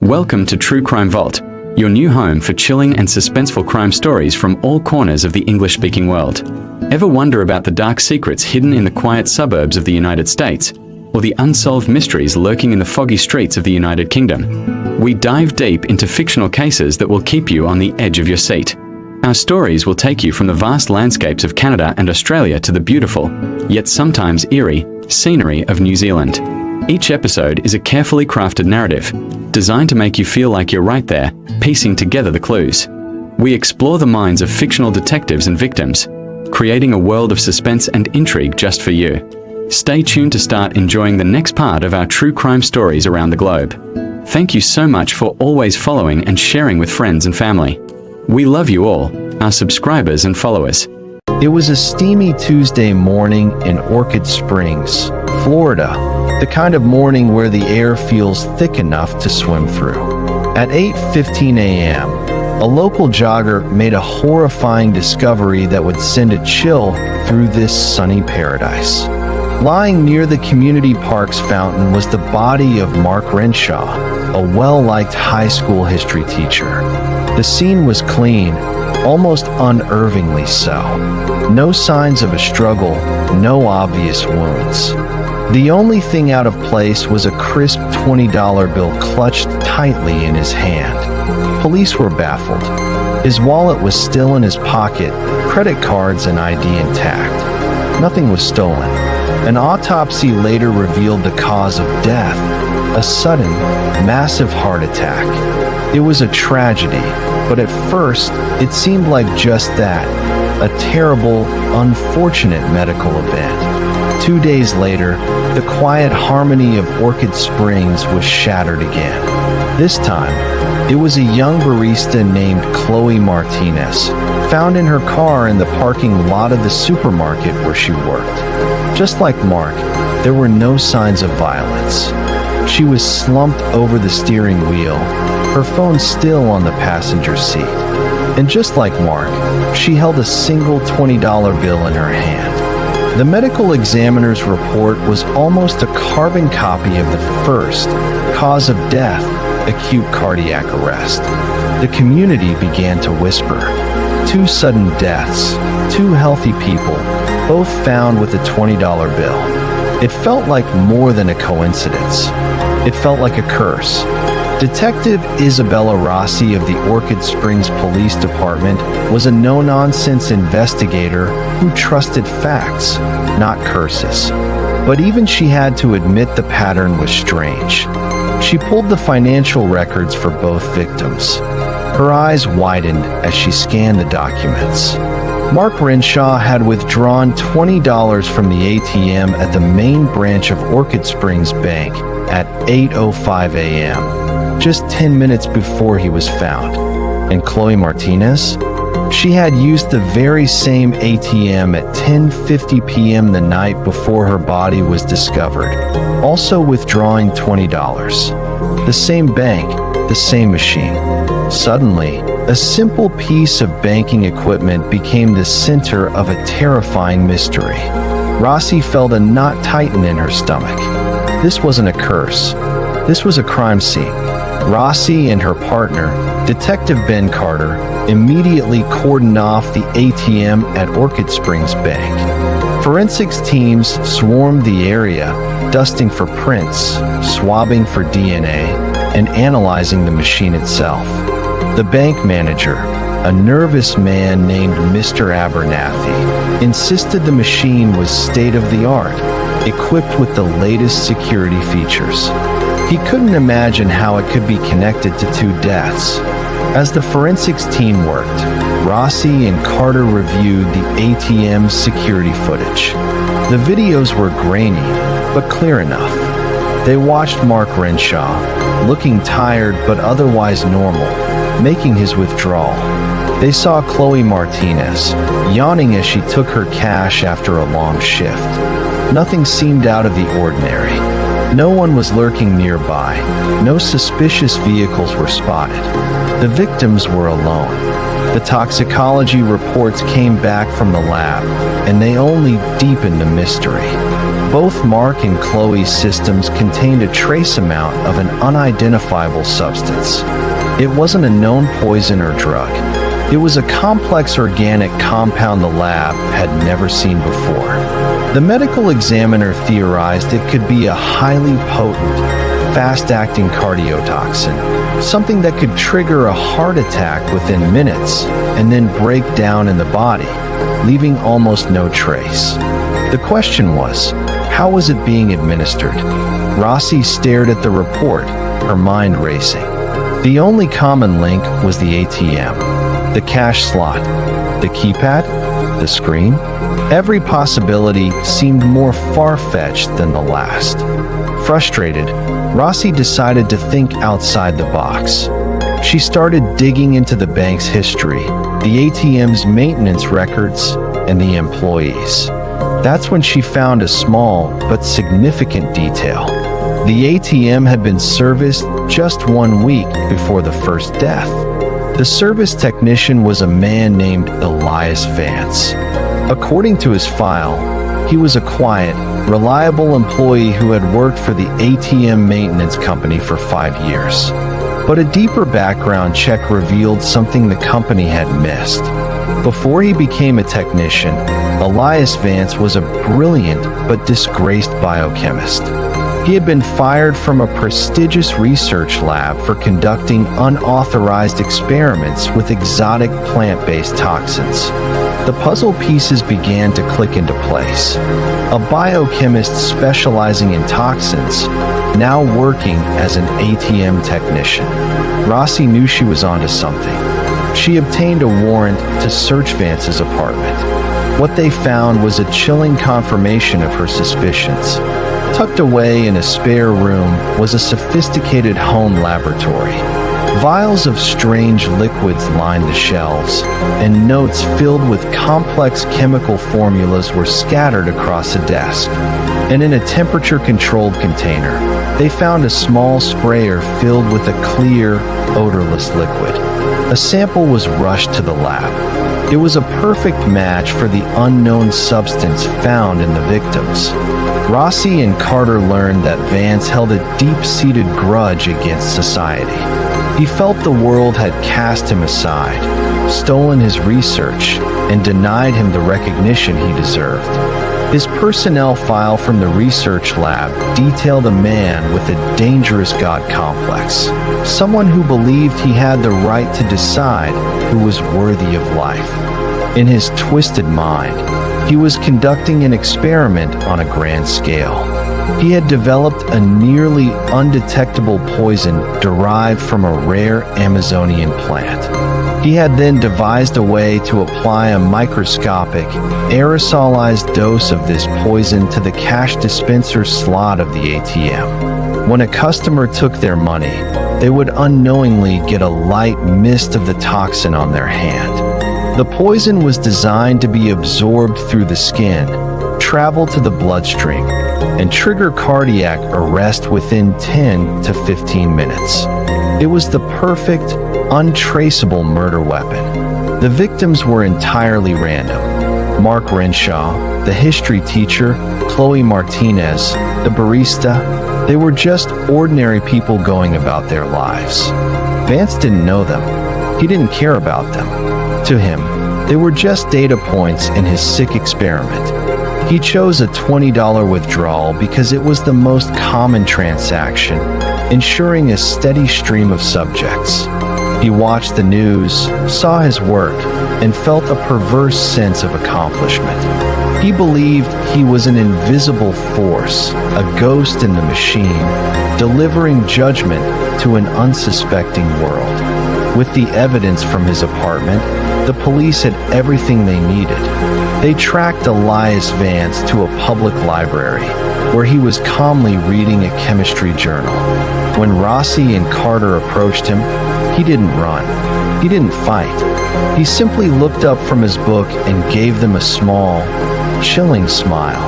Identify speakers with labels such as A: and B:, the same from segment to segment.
A: Welcome to True Crime Vault, your new home for chilling and suspenseful crime stories from all corners of the English-speaking world. Ever wonder about the dark secrets hidden in the quiet suburbs of the United States, or the unsolved mysteries lurking in the foggy streets of the United Kingdom? We dive deep into fictional cases that will keep you on the edge of your seat. Our stories will take you from the vast landscapes of Canada and Australia to the beautiful, yet sometimes eerie, scenery of New Zealand. Each episode is a carefully crafted narrative, designed to make you feel like you're right there, piecing together the clues. We explore the minds of fictional detectives and victims, creating a world of suspense and intrigue just for you. Stay tuned to start enjoying the next part of our true crime stories around the globe. Thank you so much for always following and sharing with friends and family. We love you all, our subscribers and followers.
B: It was a steamy Tuesday morning in Orchid Springs, Florida, the kind of morning where the air feels thick enough to swim through. At 8:15 a.m., a local jogger made a horrifying discovery that would send a chill through this sunny paradise. Lying near the community park's fountain was the body of Mark Renshaw, a well-liked high school history teacher. The scene was clean, almost unnervingly so. No signs of a struggle, no obvious wounds. The only thing out of place was a crisp $20 bill clutched tightly in his hand. Police were baffled. His wallet was still in his pocket, credit cards and ID intact. Nothing was stolen. An autopsy later revealed the cause of death, a sudden, massive heart attack. It was a tragedy, but at first, it seemed like just that, a terrible, unfortunate medical event. 2 days later, the quiet harmony of Orchid Springs was shattered again. This time, it was a young barista named Chloe Martinez, found in her car in the parking lot of the supermarket where she worked. Just like Mark, there were no signs of violence. She was slumped over the steering wheel, her phone still on the passenger seat. And just like Mark, she held a single $20 bill in her hand. The medical examiner's report was almost a carbon copy of the first cause of death, acute cardiac arrest. The community began to whisper. 2 sudden deaths, 2 healthy people, both found with a $20 bill. It felt like more than a coincidence. It felt like a curse. Detective Isabella Rossi of the Orchid Springs Police Department was a no-nonsense investigator who trusted facts, not curses. But even she had to admit the pattern was strange. She pulled the financial records for both victims. Her eyes widened as she scanned the documents. Mark Renshaw had withdrawn $20 from the ATM at the main branch of Orchid Springs Bank at 8:05 a.m., just 10 minutes before he was found. And Chloe Martinez? She had used the very same ATM at 10:50 p.m. the night before her body was discovered, also withdrawing $20. The same bank, the same machine. Suddenly, a simple piece of banking equipment became the center of a terrifying mystery. Rossi felt a knot tighten in her stomach. This wasn't a curse. This was a crime scene. Rossi and her partner, Detective Ben Carter, immediately cordoned off the ATM at Orchid Springs Bank. Forensics teams swarmed the area, dusting for prints, swabbing for DNA, and analyzing the machine itself. The bank manager, a nervous man named Mr. Abernathy, insisted the machine was state-of-the-art, equipped with the latest security features. He couldn't imagine how it could be connected to 2 deaths. As the forensics team worked, Rossi and Carter reviewed the ATM's security footage. The videos were grainy, but clear enough. They watched Mark Renshaw, looking tired but otherwise normal, making his withdrawal. They saw Chloe Martinez, yawning as she took her cash after a long shift. Nothing seemed out of the ordinary. No one was lurking nearby. No suspicious vehicles were spotted. The victims were alone. The toxicology reports came back from the lab, and they only deepened the mystery. Both Mark and Chloe's systems contained a trace amount of an unidentifiable substance. It wasn't a known poison or drug. It was a complex organic compound the lab had never seen before. The medical examiner theorized it could be a highly potent, fast-acting cardiotoxin, something that could trigger a heart attack within minutes and then break down in the body, leaving almost no trace. The question was, how was it being administered? Rossi stared at the report, her mind racing. The only common link was the ATM, the cash slot, the keypad, the screen. Every possibility seemed more far-fetched than the last. Frustrated, Rossi decided to think outside the box. She started digging into the bank's history, the ATM's maintenance records, and the employees. That's when she found a small but significant detail. The ATM had been serviced just 1 week before the first death. The service technician was a man named Elias Vance. According to his file, he was a quiet, reliable employee who had worked for the ATM maintenance company for 5 years. But a deeper background check revealed something the company had missed. Before he became a technician, Elias Vance was a brilliant but disgraced biochemist. He had been fired from a prestigious research lab for conducting unauthorized experiments with exotic plant-based toxins. The puzzle pieces began to click into place. A biochemist specializing in toxins, now working as an ATM technician. Rossi knew she was onto something. She obtained a warrant to search Vance's apartment. What they found was a chilling confirmation of her suspicions. Tucked away in a spare room was a sophisticated home laboratory. Vials of strange liquids lined the shelves, and notes filled with complex chemical formulas were scattered across a desk. And in a temperature-controlled container, they found a small sprayer filled with a clear, odorless liquid. A sample was rushed to the lab. It was a perfect match for the unknown substance found in the victims. Rossi and Carter learned that Vance held a deep-seated grudge against society. He felt the world had cast him aside, stolen his research, and denied him the recognition he deserved. His personnel file from the research lab detailed a man with a dangerous God complex, someone who believed he had the right to decide who was worthy of life. In his twisted mind, he was conducting an experiment on a grand scale. He had developed a nearly undetectable poison derived from a rare Amazonian plant. He had then devised a way to apply a microscopic, aerosolized dose of this poison to the cash dispenser slot of the ATM. When a customer took their money, they would unknowingly get a light mist of the toxin on their hand. The poison was designed to be absorbed through the skin, travel to the bloodstream, and trigger cardiac arrest within 10 to 15 minutes. It was the perfect, untraceable murder weapon. The victims were entirely random. Mark Renshaw, the history teacher, Chloe Martinez, the barista, they were just ordinary people going about their lives. Vance didn't know them. He didn't care about them. To him, they were just data points in his sick experiment. He chose a $20 withdrawal because it was the most common transaction, ensuring a steady stream of subjects. He watched the news, saw his work, and felt a perverse sense of accomplishment. He believed he was an invisible force, a ghost in the machine, delivering judgment to an unsuspecting world. With the evidence from his apartment, the police had everything they needed. They tracked Elias Vance to a public library, where he was calmly reading a chemistry journal. When Rossi and Carter approached him, he didn't run. He didn't fight. He simply looked up from his book and gave them a small, chilling smile,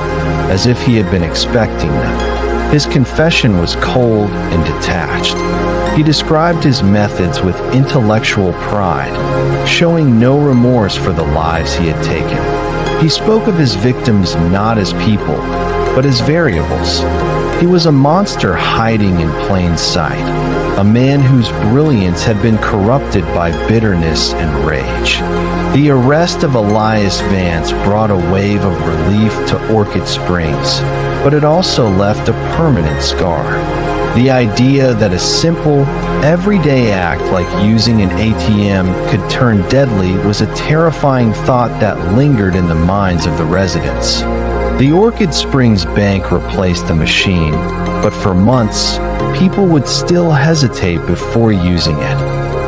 B: as if he had been expecting them. His confession was cold and detached. He described his methods with intellectual pride, showing no remorse for the lives he had taken. He spoke of his victims not as people, but as variables. He was a monster hiding in plain sight, a man whose brilliance had been corrupted by bitterness and rage. The arrest of Elias Vance brought a wave of relief to Orchid Springs, but it also left a permanent scar. The idea that a simple, everyday act like using an ATM could turn deadly was a terrifying thought that lingered in the minds of the residents. The Orchid Springs Bank replaced the machine, but for months, people would still hesitate before using it,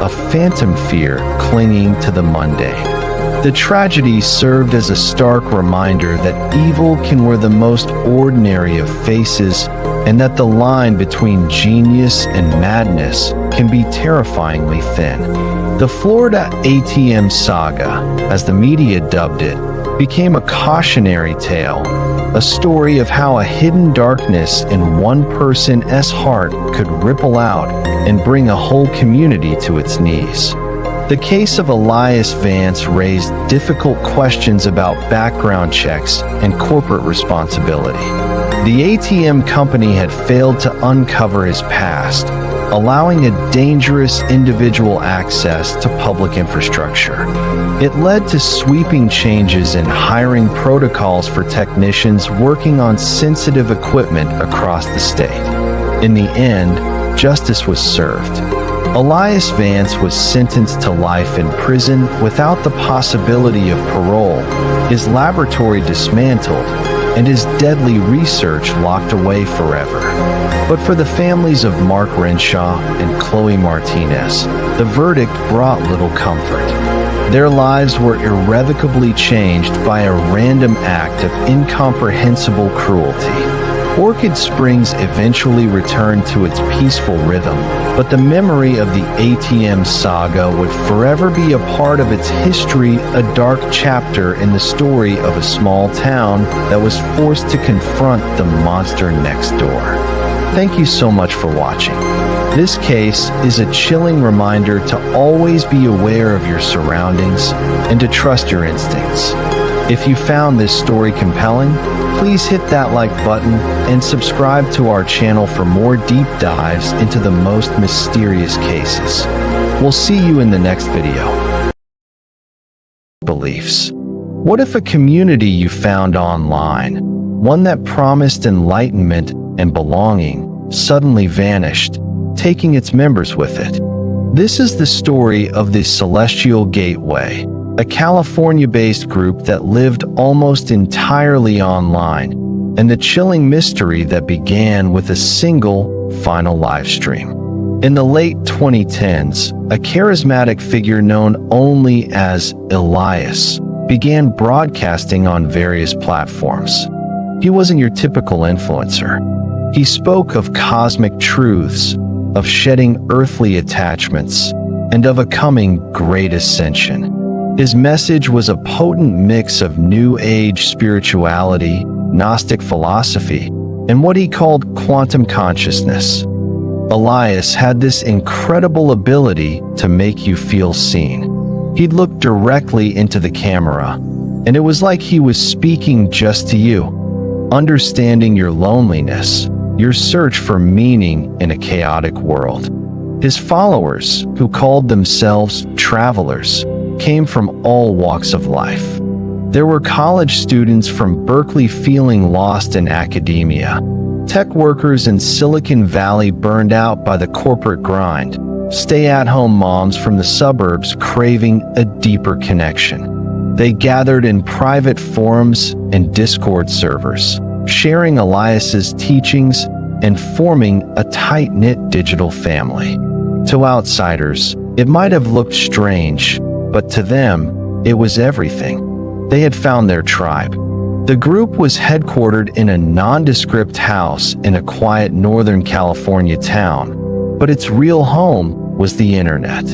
B: a phantom fear clinging to the mundane. The tragedy served as a stark reminder that evil can wear the most ordinary of faces, and that the line between genius and madness can be terrifyingly thin. The Florida ATM saga, as the media dubbed it, became a cautionary tale, a story of how a hidden darkness in one person's heart could ripple out and bring a whole community to its knees. The case of Elias Vance raised difficult questions about background checks and corporate responsibility. The ATM company had failed to uncover his past, allowing a dangerous individual access to public infrastructure. It led to sweeping changes in hiring protocols for technicians working on sensitive equipment across the state. In the end, justice was served. Elias Vance was sentenced to life in prison without the possibility of parole, his laboratory dismantled, and his deadly research locked away forever. But for the families of Mark Renshaw and Chloe Martinez, the verdict brought little comfort. Their lives were irrevocably changed by a random act of incomprehensible cruelty. Orchid Springs eventually returned to its peaceful rhythm, but the memory of the ATM saga would forever be a part of its history, a dark chapter in the story of a small town that was forced to confront the monster next door. Thank you so much for watching. This case is a chilling reminder to always be aware of your surroundings and to trust your instincts. If you found this story compelling, please hit that like button and subscribe to our channel for more deep dives into the most mysterious cases. We'll see you in the next video. Beliefs. What if a community you found online, one that promised enlightenment and belonging, suddenly vanished, taking its members with it? This is the story of the Celestial Gateway, a California-based group that lived almost entirely online, and the chilling mystery that began with a single, final live stream. In the late 2010s, a charismatic figure known only as Elias began broadcasting on various platforms. He wasn't your typical influencer. He spoke of cosmic truths, of shedding earthly attachments, and of a coming great ascension. His message was a potent mix of New Age spirituality, Gnostic philosophy, and what he called quantum consciousness. Elias had this incredible ability to make you feel seen. He'd look directly into the camera, and it was like he was speaking just to you, understanding your loneliness, your search for meaning in a chaotic world. His followers, who called themselves travelers, came from all walks of life. There were college students from Berkeley feeling lost in academia, tech workers in Silicon Valley burned out by the corporate grind, stay-at-home moms from the suburbs craving a deeper connection. They gathered in private forums and Discord servers, sharing Elias's teachings and forming a tight-knit digital family. To outsiders, it might have looked strange, but to them, it was everything. They had found their tribe. The group was headquartered in a nondescript house in a quiet Northern California town, but its real home was the internet.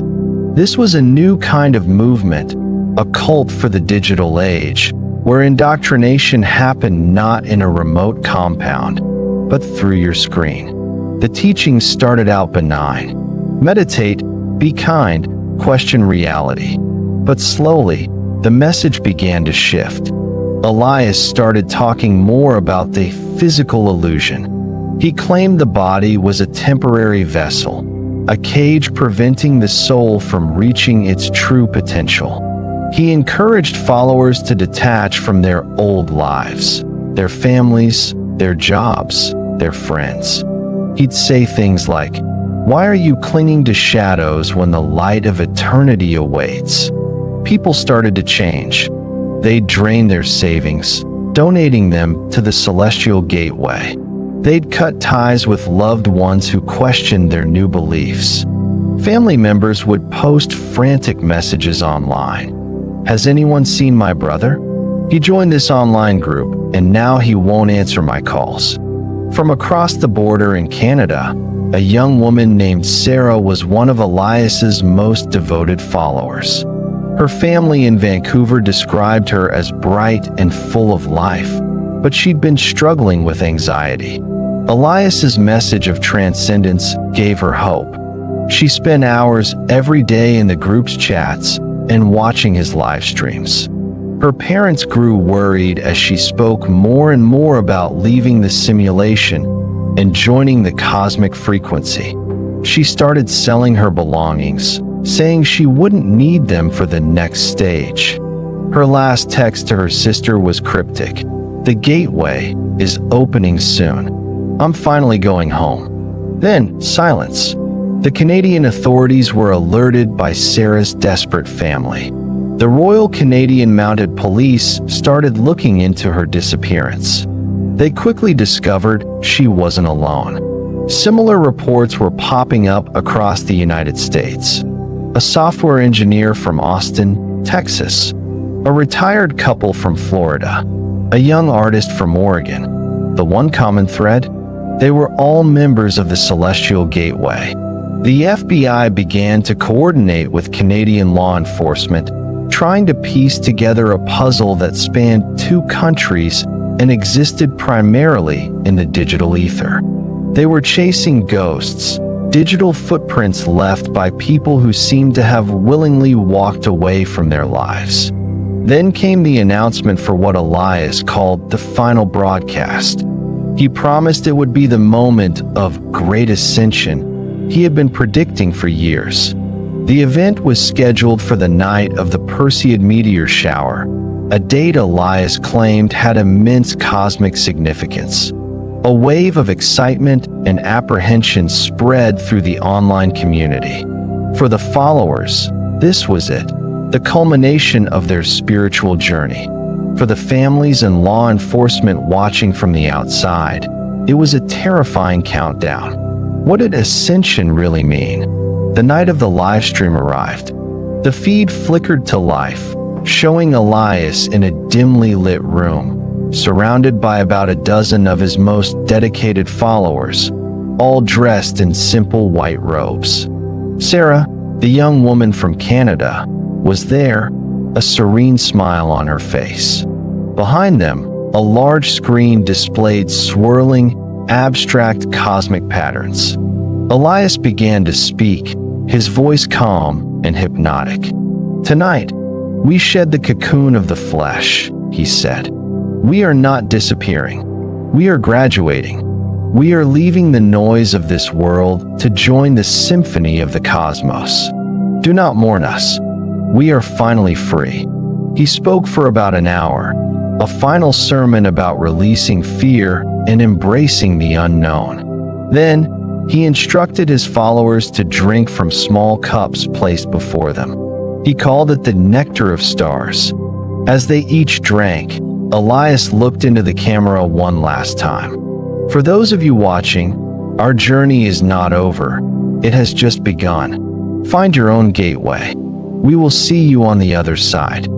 B: This was a new kind of movement, a cult for the digital age, where indoctrination happened not in a remote compound, but through your screen. The teachings started out benign. Meditate, be kind, question reality. But slowly, the message began to shift. Elias started talking more about the physical illusion. He claimed the body was a temporary vessel, a cage preventing the soul from reaching its true potential. He encouraged followers to detach from their old lives, their families, their jobs, their friends. He'd say things like, "Why are you clinging to shadows when the light of eternity awaits?" People started to change. They'd drain their savings, donating them to the Celestial Gateway. They'd cut ties with loved ones who questioned their new beliefs. Family members would post frantic messages online. "Has anyone seen my brother? He joined this online group, and now he won't answer my calls." From across the border in Canada, a young woman named Sarah was one of Elias's most devoted followers. Her family in Vancouver described her as bright and full of life, but she'd been struggling with anxiety. Elias's message of transcendence gave her hope. She spent hours every day in the group's chats and watching his live streams. Her parents grew worried as she spoke more and more about leaving the simulation and joining the cosmic frequency. She started selling her belongings, saying she wouldn't need them for the next stage. Her last text to her sister was cryptic. "The gateway is opening soon. I'm finally going home." Then, silence. The Canadian authorities were alerted by Sarah's desperate family. The Royal Canadian Mounted Police started looking into her disappearance. They quickly discovered she wasn't alone. Similar reports were popping up across the United States. A software engineer from Austin, Texas, a retired couple from Florida, a young artist from Oregon. The one common thread? They were all members of the Celestial Gateway. The FBI began to coordinate with Canadian law enforcement, trying to piece together a puzzle that spanned 2 countries and existed primarily in the digital ether. They were chasing ghosts, digital footprints left by people who seemed to have willingly walked away from their lives. Then came the announcement for what Elias called the final broadcast. He promised it would be the moment of great ascension he had been predicting for years. The event was scheduled for the night of the Perseid meteor shower, a date Elias claimed had immense cosmic significance. A wave of excitement and apprehension spread through the online community. For the followers, this was it, the culmination of their spiritual journey. For the families and law enforcement watching from the outside, it was a terrifying countdown. What did ascension really mean? The night of the live stream arrived. The feed flickered to life, showing Elias in a dimly lit room, surrounded by about a dozen of his most dedicated followers, all dressed in simple white robes. Sarah, the young woman from Canada, was there, a serene smile on her face. Behind them, a large screen displayed swirling, abstract cosmic patterns. Elias began to speak, his voice calm and hypnotic. "Tonight, we shed the cocoon of the flesh," he said. "We are not disappearing. We are graduating. We are leaving the noise of this world to join the symphony of the cosmos. Do not mourn us. We are finally free." He spoke for about an hour, a final sermon about releasing fear and embracing the unknown. Then, he instructed his followers to drink from small cups placed before them. He called it the nectar of stars. As they each drank, Elias looked into the camera one last time. "For those of you watching, our journey is not over. It has just begun. Find your own gateway. We will see you on the other side."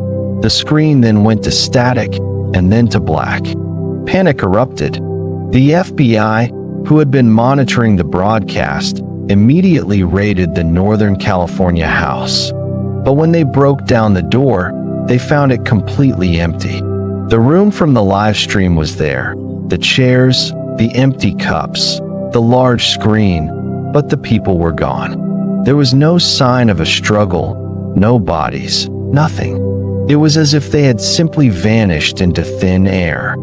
B: The screen then went to static and then to black. Panic erupted. The FBI, who had been monitoring the broadcast, immediately raided the Northern California house. But when they broke down the door, they found it completely empty. The room from the live stream was there, the chairs, the empty cups, the large screen, but the people were gone. There was no sign of a struggle, no bodies, nothing. It was as if they had simply vanished into thin air.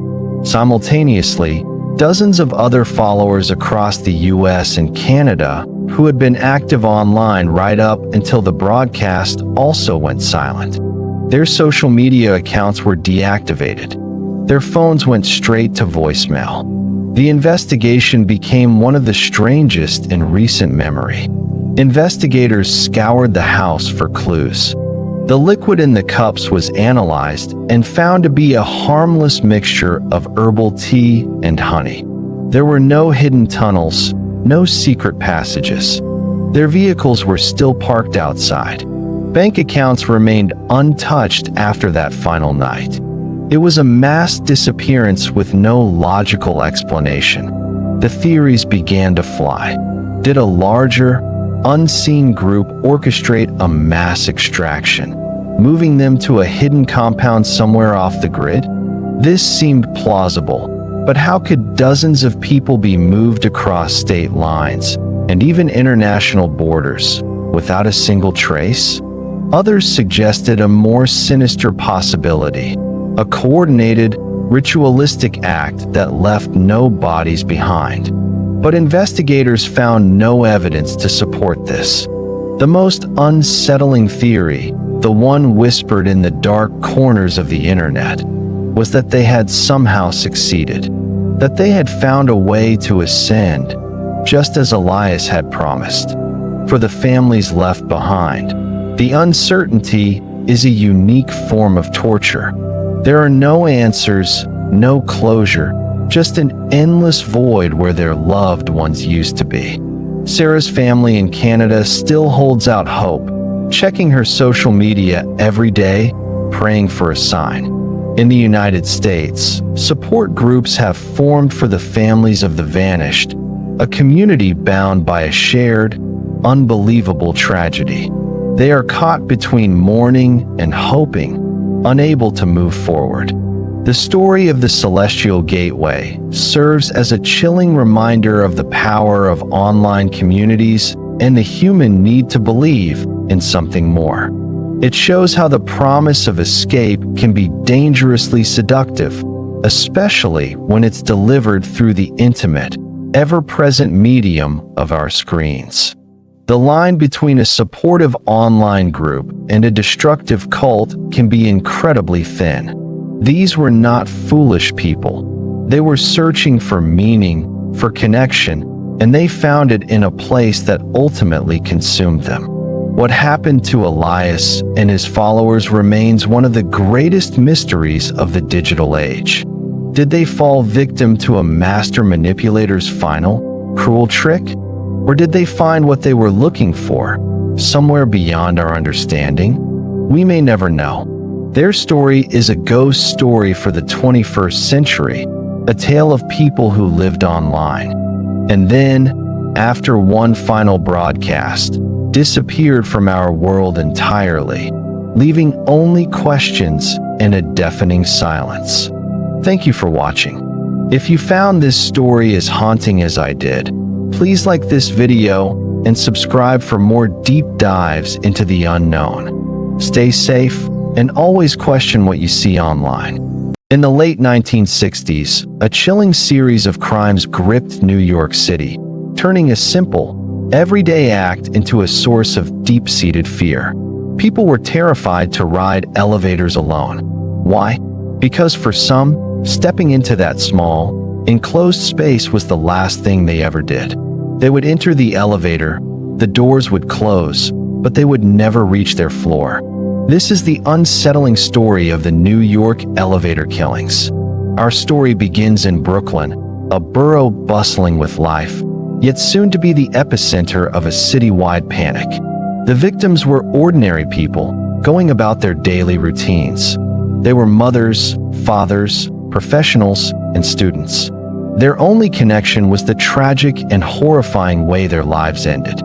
B: Simultaneously, dozens of other followers across the US and Canada who had been active online right up until the broadcast also went silent. Their social media accounts were deactivated. Their phones went straight to voicemail. The investigation became one of the strangest in recent memory. Investigators scoured the house for clues. The liquid in the cups was analyzed and found to be a harmless mixture of herbal tea and honey. There were no hidden tunnels, no secret passages. Their vehicles were still parked outside. Bank accounts remained untouched after that final night. It was a mass disappearance with no logical explanation. The theories began to fly. Did a larger, unseen group orchestrate a mass extraction, moving them to a hidden compound somewhere off the grid? This seemed plausible, but how could dozens of people be moved across state lines and even international borders without a single trace? Others suggested a more sinister possibility. A coordinated, ritualistic act that left no bodies behind. But investigators found no evidence to support this. The most unsettling theory, the one whispered in the dark corners of the internet, was that they had somehow succeeded, that they had found a way to ascend, just as Elias had promised. For the families left behind, the uncertainty is a unique form of torture. There are no answers, no closure, just an endless void where their loved ones used to be. Sarah's family in Canada still holds out hope, checking her social media every day, praying for a sign. In the United States, support groups have formed for the families of the vanished, a community bound by a shared, unbelievable tragedy. They are caught between mourning and hoping, unable to move forward. The story of the Celestial Gateway serves as a chilling reminder of the power of online communities and the human need to believe in something more. It shows how the promise of escape can be dangerously seductive, especially when it's delivered through the intimate, ever-present medium of our screens. The line between a supportive online group and a destructive cult can be incredibly thin. These were not foolish people. They were searching for meaning, for connection, and they found it in a place that ultimately consumed them. What happened to Elias and his followers remains one of the greatest mysteries of the digital age. Did they fall victim to a master manipulator's final, cruel trick? Or did they find what they were looking for, somewhere beyond our understanding? We may never know. Their story is a ghost story for the 21st century, a tale of people who lived online. And then, after one final broadcast, disappeared from our world entirely, leaving only questions and a deafening silence. Thank you for watching. If you found this story as haunting as I did, please like this video and subscribe for more deep dives into the unknown. Stay safe and always question what you see online. In the late 1960s, a chilling series of crimes gripped New York City, turning a simple, everyday act into a source of deep-seated fear. People were terrified to ride elevators alone. Why? Because for some, stepping into that small, enclosed space was the last thing they ever did. They would enter the elevator, the doors would close, but they would never reach their floor. This is the unsettling story of the New York elevator killings. Our story begins in Brooklyn, a borough bustling with life, yet soon to be the epicenter of a citywide panic. The victims were ordinary people, going about their daily routines. They were mothers, fathers, professionals, and students. Their only connection was the tragic and horrifying way their lives ended.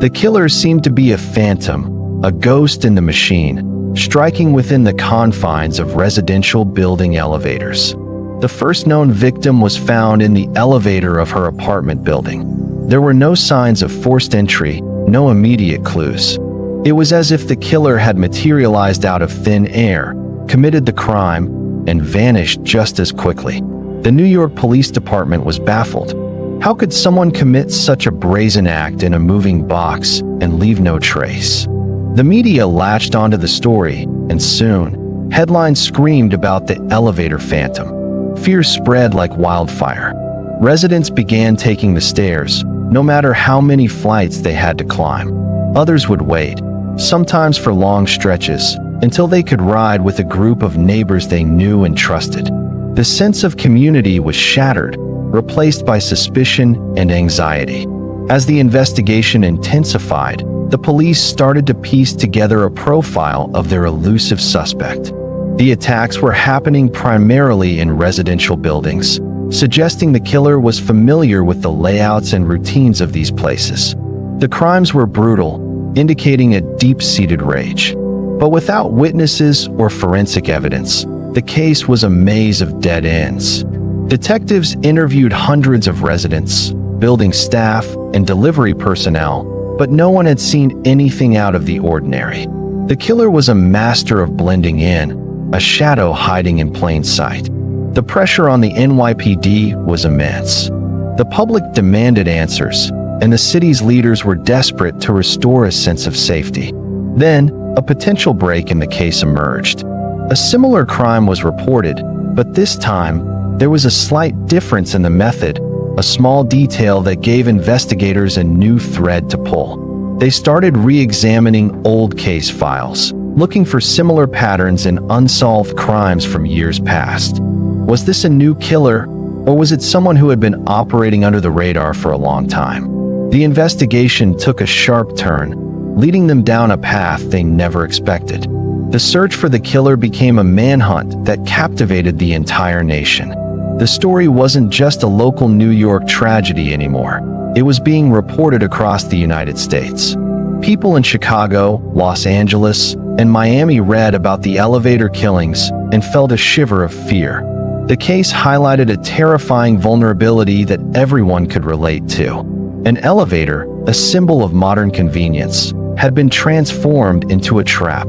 B: The killer seemed to be a phantom, a ghost in the machine, striking within the confines of residential building elevators. The first known victim was found in the elevator of her apartment building. There were no signs of forced entry, no immediate clues. It was as if the killer had materialized out of thin air, committed the crime, and vanished just as quickly. The New York Police Department was baffled. How could someone commit such a brazen act in a moving box and leave no trace? The media latched onto the story, and soon, headlines screamed about the elevator phantom. Fear spread like wildfire. Residents began taking the stairs, no matter how many flights they had to climb. Others would wait, sometimes for long stretches, until they could ride with a group of neighbors they knew and trusted. The sense of community was shattered, replaced by suspicion and anxiety. As the investigation intensified, the police started to piece together a profile of their elusive suspect. The attacks were happening primarily in residential buildings, suggesting the killer was familiar with the layouts and routines of these places. The crimes were brutal, indicating a deep-seated rage. But without witnesses or forensic evidence, the case was a maze of dead ends. Detectives interviewed hundreds of residents, building staff, and delivery personnel, but no one had seen anything out of the ordinary. The killer was a master of blending in, a shadow hiding in plain sight. The pressure on the NYPD was immense. The public demanded answers, and the city's leaders were desperate to restore a sense of safety. Then, a potential break in the case emerged. A similar crime was reported, but this time, there was a slight difference in the method, a small detail that gave investigators a new thread to pull. They started re-examining old case files, looking for similar patterns in unsolved crimes from years past. Was this a new killer, or was it someone who had been operating under the radar for a long time? The investigation took a sharp turn, leading them down a path they never expected. The search for the killer became a manhunt that captivated the entire nation. The story wasn't just a local New York tragedy anymore. It was being reported across the United States. People in Chicago, Los Angeles, and Miami read about the elevator killings and felt a shiver of fear. The case highlighted a terrifying vulnerability that everyone could relate to. An elevator, a symbol of modern convenience, had been transformed into a trap.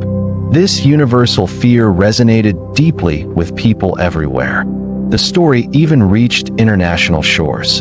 B: This universal fear resonated deeply with people everywhere. The story even reached international shores.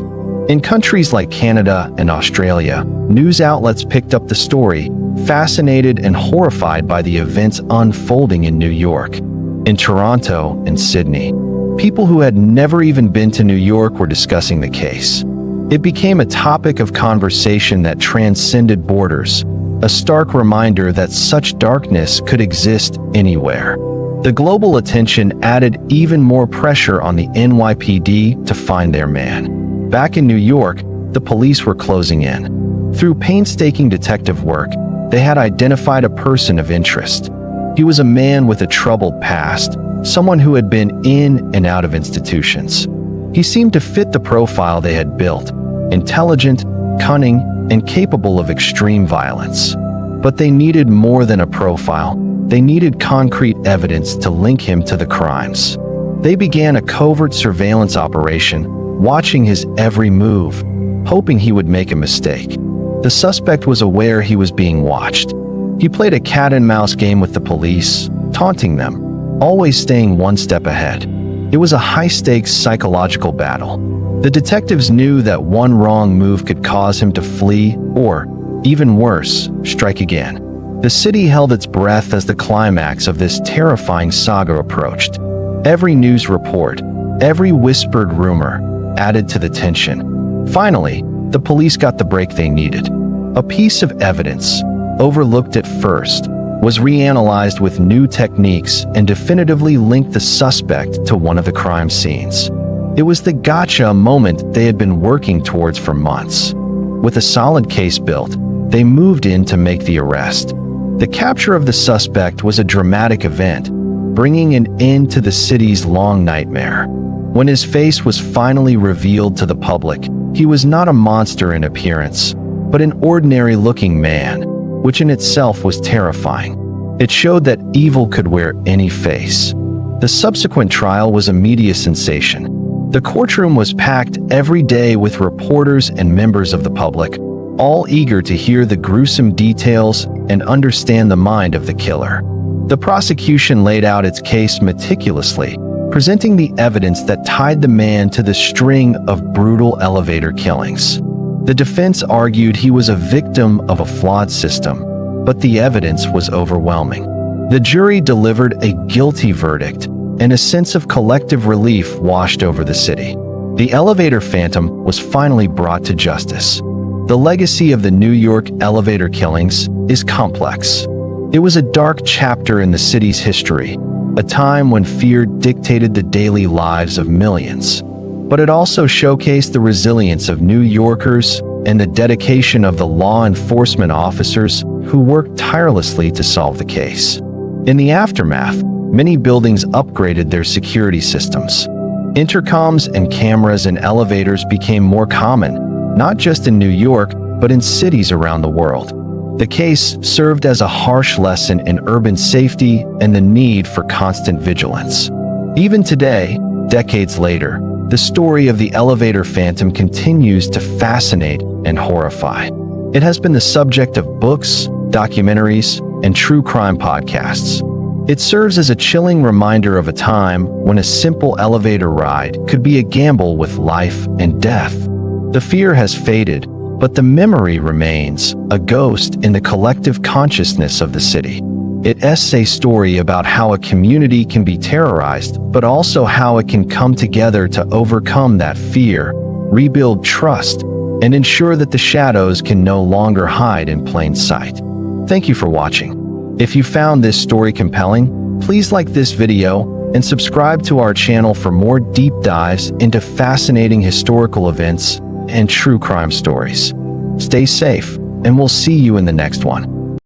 B: In countries like Canada and Australia, news outlets picked up the story, fascinated and horrified by the events unfolding in New York. In Toronto and Sydney, people who had never even been to New York were discussing the case. It became a topic of conversation that transcended borders, a stark reminder that such darkness could exist anywhere. The global attention added even more pressure on the NYPD to find their man. Back in New York, the police were closing in. Through painstaking detective work, they had identified a person of interest. He was a man with a troubled past, someone who had been in and out of institutions. He seemed to fit the profile they had built: intelligent, cunning, and capable of extreme violence. But they needed more than a profile. They needed concrete evidence to link him to the crimes. They began a covert surveillance operation, watching his every move, hoping he would make a mistake. The suspect was aware he was being watched. He played a cat-and-mouse game with the police, taunting them, always staying one step ahead. It was a high-stakes psychological battle. The detectives knew that one wrong move could cause him to flee or, even worse, strike again. The city held its breath as the climax of this terrifying saga approached. Every news report, every whispered rumor, added to the tension. Finally, the police got the break they needed. A piece of evidence, overlooked at first, was reanalyzed with new techniques and definitively linked the suspect to one of the crime scenes. It was the gotcha moment they had been working towards for months. With a solid case built, they moved in to make the arrest. The capture of the suspect was a dramatic event, bringing an end to the city's long nightmare. When his face was finally revealed to the public, he was not a monster in appearance, but an ordinary-looking man, which in itself was terrifying. It showed that evil could wear any face. The subsequent trial was a media sensation. The courtroom was packed every day with reporters and members of the public, all eager to hear the gruesome details and understand the mind of the killer. The prosecution laid out its case meticulously, presenting the evidence that tied the man to the string of brutal elevator killings. The defense argued he was a victim of a flawed system, but the evidence was overwhelming. The jury delivered a guilty verdict, and a sense of collective relief washed over the city. The elevator phantom was finally brought to justice. The legacy of the New York elevator killings is complex. It was a dark chapter in the city's history, a time when fear dictated the daily lives of millions. But it also showcased the resilience of New Yorkers and the dedication of the law enforcement officers who worked tirelessly to solve the case. In the aftermath, many buildings upgraded their security systems. Intercoms and cameras in elevators became more common, not just in New York, but in cities around the world. The case served as a harsh lesson in urban safety and the need for constant vigilance. Even today, decades later, the story of the elevator phantom continues to fascinate and horrify. It has been the subject of books, documentaries, and true crime podcasts. It serves as a chilling reminder of a time when a simple elevator ride could be a gamble with life and death. The fear has faded, but the memory remains, a ghost in the collective consciousness of the city. It's a story about how a community can be terrorized, but also how it can come together to overcome that fear, rebuild trust, and ensure that the shadows can no longer hide in plain sight. Thank you for watching. If you found this story compelling, please like this video and subscribe to our channel for more deep dives into fascinating historical events and true crime stories. Stay safe, and we'll see you in the next one.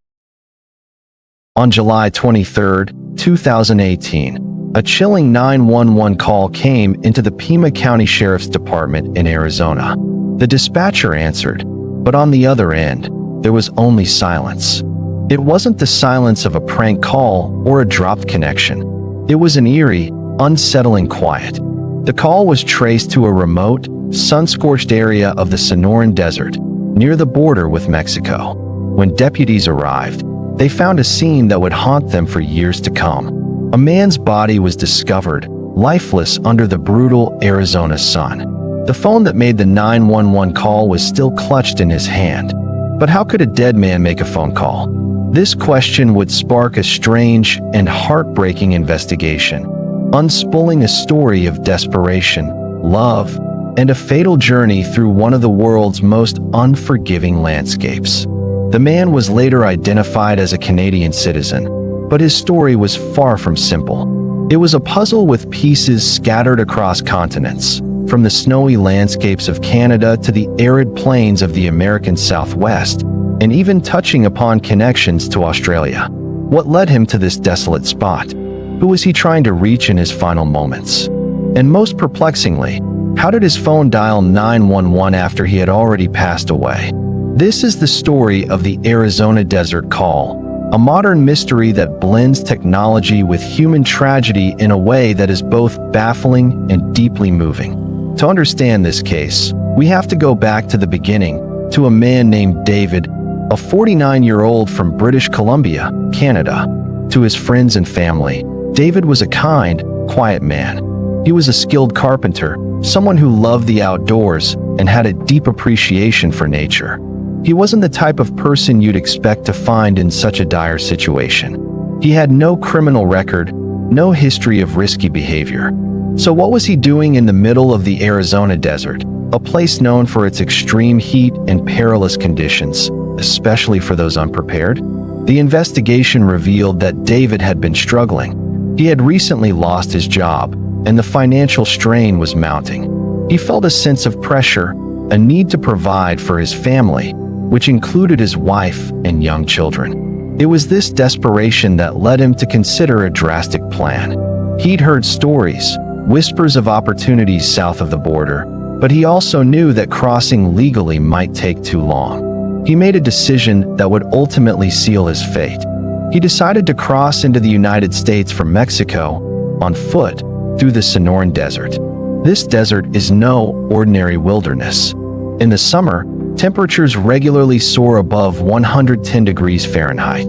B: On July 23, 2018, a chilling 911 call came into the Pima County Sheriff's Department in Arizona. The dispatcher answered, but on the other end, there was only silence. It wasn't the silence of a prank call or a dropped connection. It was an eerie, unsettling quiet. The call was traced to a remote, sun-scorched area of the Sonoran Desert, near the border with Mexico. When deputies arrived, they found a scene that would haunt them for years to come. A man's body was discovered, lifeless under the brutal Arizona sun. The phone that made the 911 call was still clutched in his hand. But how could a dead man make a phone call? This question would spark a strange and heartbreaking investigation, unspooling a story of desperation, love, and a fatal journey through one of the world's most unforgiving landscapes. The man was later identified as a Canadian citizen, but his story was far from simple. It was a puzzle with pieces scattered across continents, from the snowy landscapes of Canada to the arid plains of the American Southwest, and even touching upon connections to Australia. What led him to this desolate spot? Who was he trying to reach in his final moments? And most perplexingly, how did his phone dial 911 after he had already passed away? This is the story of the Arizona Desert Call, a modern mystery that blends technology with human tragedy in a way that is both baffling and deeply moving. To understand this case, we have to go back to the beginning, to a man named David, a 49-year-old from British Columbia, Canada. To his friends and family, David was a kind, quiet man. He was a skilled carpenter, someone who loved the outdoors and had a deep appreciation for nature. He wasn't the type of person you'd expect to find in such a dire situation. He had no criminal record, no history of risky behavior. So what was he doing in the middle of the Arizona desert, a place known for its extreme heat and perilous conditions, especially for those unprepared? The investigation revealed that David had been struggling. He had recently lost his job, and the financial strain was mounting. He felt a sense of pressure, a need to provide for his family, which included his wife and young children. It was this desperation that led him to consider a drastic plan. He'd heard stories, whispers of opportunities south of the border, but he also knew that crossing legally might take too long. He made a decision that would ultimately seal his fate. He decided to cross into the United States from Mexico, on foot, through the Sonoran Desert. This desert is no ordinary wilderness. In the summer, temperatures regularly soar above 110 degrees Fahrenheit.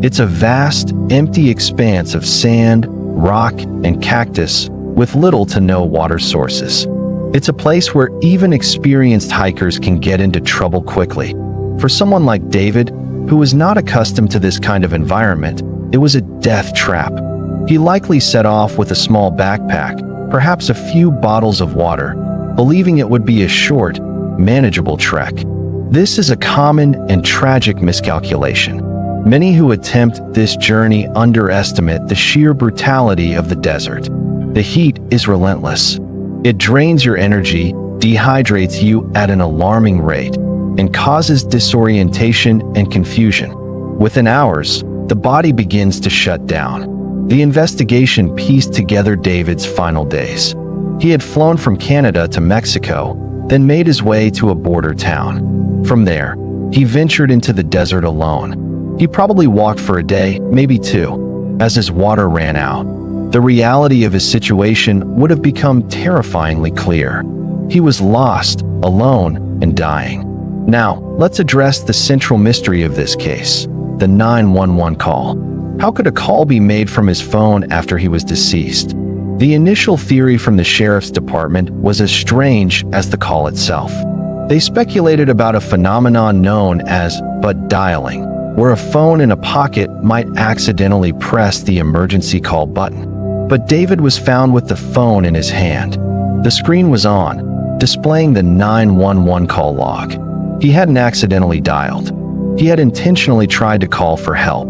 B: It's a vast, empty expanse of sand, rock, and cactus with little to no water sources. It's a place where even experienced hikers can get into trouble quickly. For someone like David, who was not accustomed to this kind of environment, it was a death trap. He likely set off with a small backpack, perhaps a few bottles of water, believing it would be a short, manageable trek. This is a common and tragic miscalculation. Many who attempt this journey underestimate the sheer brutality of the desert. The heat is relentless. It drains your energy, dehydrates you at an alarming rate, and causes disorientation and confusion. Within hours, the body begins to shut down. The investigation pieced together David's final days. He had flown from Canada to Mexico, then made his way to a border town. From there, he ventured into the desert alone. He probably walked for a day, maybe two, as his water ran out. The reality of his situation would have become terrifyingly clear. He was lost, alone, and dying. Now, let's address the central mystery of this case, the 911 call. How could a call be made from his phone after he was deceased? The initial theory from the sheriff's department was as strange as the call itself. They speculated about a phenomenon known as butt dialing, where a phone in a pocket might accidentally press the emergency call button. But David was found with the phone in his hand. The screen was on, displaying the 911 call log. He hadn't accidentally dialed. He had intentionally tried to call for help.